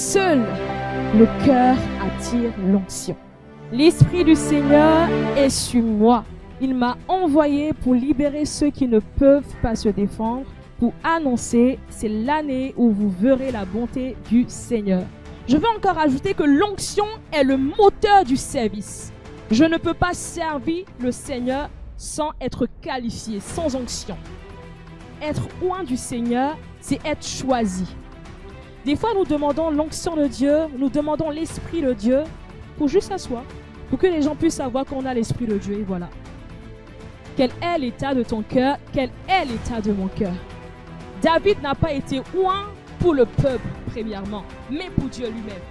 seul le cœur attire l'onction. L'Esprit du Seigneur est sur moi. Il m'a envoyé pour libérer ceux qui ne peuvent pas se défendre, pour annoncer, c'est l'année où vous verrez la bonté du Seigneur. Je veux encore ajouter que l'onction est le moteur du service. Je ne peux pas servir le Seigneur sans être qualifié, sans onction. Être oint du Seigneur, c'est être choisi. Des fois, nous demandons l'onction de Dieu, nous demandons l'Esprit de Dieu pour juste s'asseoir, pour que les gens puissent savoir qu'on a l'Esprit de Dieu et voilà. Quel est l'état de ton cœur? Quel est l'état de mon cœur? David n'a pas été oint pour le peuple, premièrement, mais pour Dieu lui-même.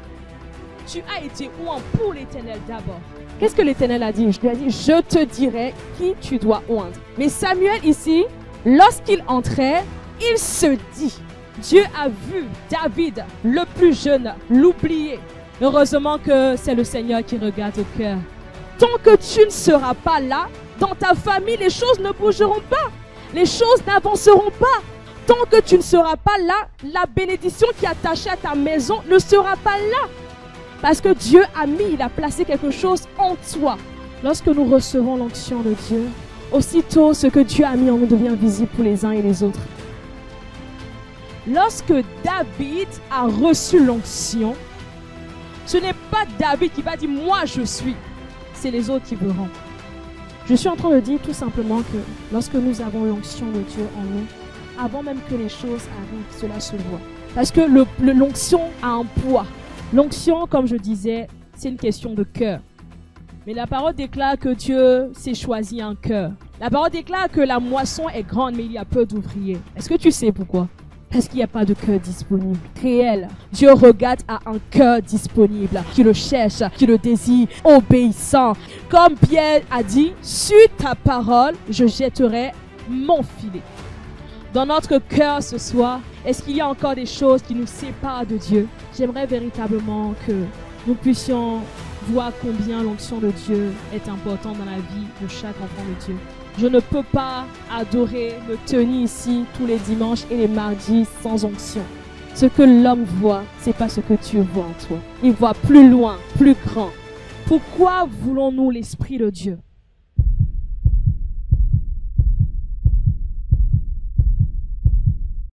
Tu as été oint pour l'Éternel d'abord. Qu'est-ce que l'Éternel a dit? Je lui ai dit, je te dirai qui tu dois oindre. Mais Samuel ici, lorsqu'il entrait, il se dit, Dieu a vu David, le plus jeune, l'oublier. Heureusement que c'est le Seigneur qui regarde au cœur. Tant que tu ne seras pas là, dans ta famille, les choses ne bougeront pas. Les choses n'avanceront pas. Tant que tu ne seras pas là, la bénédiction qui est attachée à ta maison ne sera pas là. Parce que Dieu a mis, il a placé quelque chose en toi. Lorsque nous recevons l'onction de Dieu, aussitôt ce que Dieu a mis en nous devient visible pour les uns et les autres. Lorsque David a reçu l'onction, ce n'est pas David qui va dire « moi je suis », c'est les autres qui verront. Je suis en train de dire tout simplement que lorsque nous avons l'onction de Dieu en nous, avant même que les choses arrivent, cela se voit. Parce que l'onction a un poids. L'onction, comme je disais, c'est une question de cœur. Mais la parole déclare que Dieu s'est choisi un cœur. La parole déclare que la moisson est grande, mais il y a peu d'ouvriers. Est-ce que tu sais pourquoi? Parce qu'il n'y a pas de cœur disponible, réel. Dieu regarde à un cœur disponible, qui le cherche, qui le désire, obéissant. Comme Pierre a dit, sur ta parole, je jetterai mon filet. Dans notre cœur ce soir, est-ce qu'il y a encore des choses qui nous séparent de Dieu? J'aimerais véritablement que nous puissions voir combien l'onction de Dieu est importante dans la vie de chaque enfant de Dieu. Je ne peux pas adorer, me tenir ici tous les dimanches et les mardis sans onction. Ce que l'homme voit, c'est pas ce que Dieu voit en toi. Il voit plus loin, plus grand. Pourquoi voulons-nous l'Esprit de Dieu?